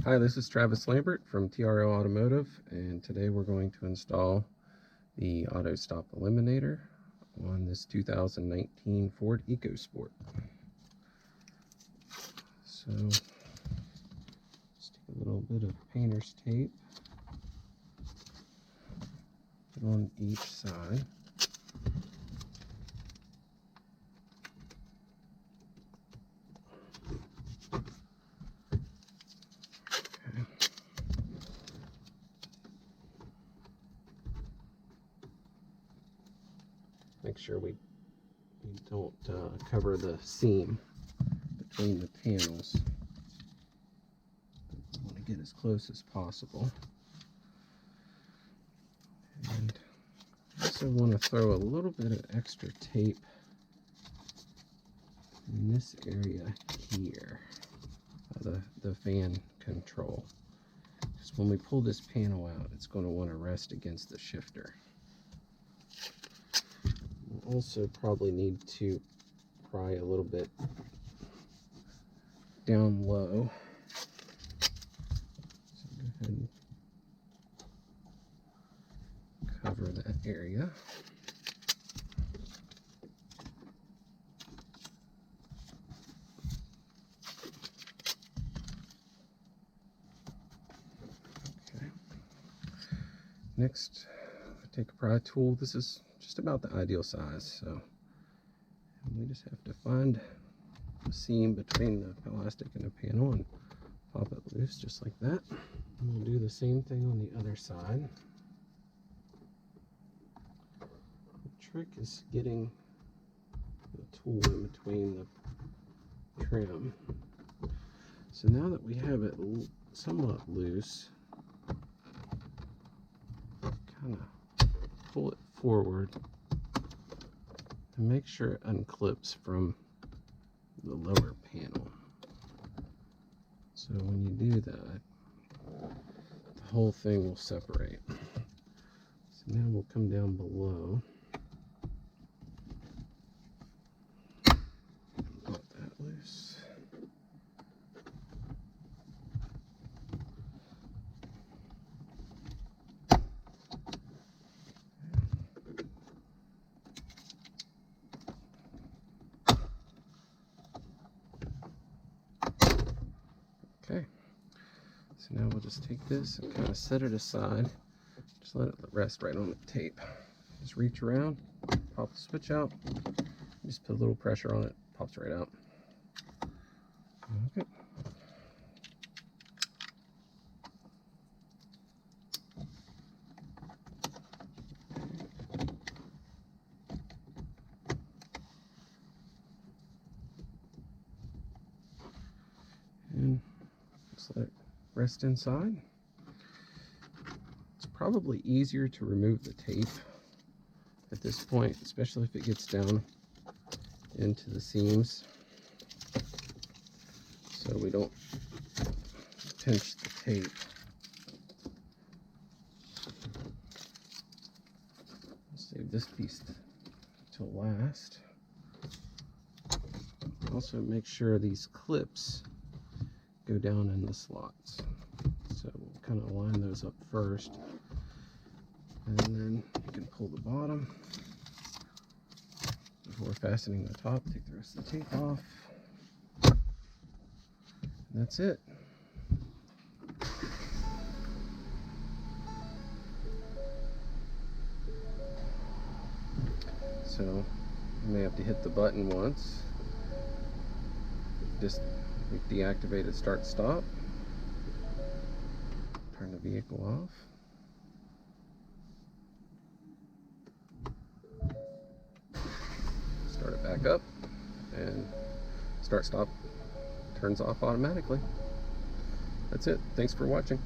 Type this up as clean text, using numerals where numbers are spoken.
Hi, this is Travis Lambert from TRO Automotive, and today we're going to install the Autostop Eliminator on this 2019 Ford Ecosport. So, let's take a little bit of painter's tape, put on each side. Make sure we don't cover the seam between the panels. I want to get as close as possible. And I also want to throw a little bit of extra tape in this area here, the fan control. Because when we pull this panel out, it's going to want to rest against the shifter. We'll also probably need to pry a little bit down low. So go ahead and cover that area. Okay. Next, take a pry tool. This is just about the ideal size, so we just have to find the seam between the plastic and the panel and pop it loose just like that. And we'll do the same thing on the other side. The trick is getting the tool in between the trim. So now that we have it somewhat loose, kind of pull it forward and make sure it unclips from the lower panel. So when you do that, the whole thing will separate. So now we'll come down below. Pop that loose. Okay, so now we'll just take this and kind of set it aside. Just let it rest right on the tape. Just reach around, pop the switch out, just put a little pressure on it, pops right out. Okay. And just let it rest inside. It's probably easier to remove the tape at this point, especially if it gets down into the seams, so we don't pinch the tape. Save this piece till last. Also make sure these clips go down in the slots. So we'll kind of line those up first, and then you can pull the bottom before fastening the top. Take the rest of the tape off. And that's it. So you may have to hit the button once. Just deactivate it, start stop, turn the vehicle off, start it back up, and start stop turns off automatically. That's it. Thanks for watching.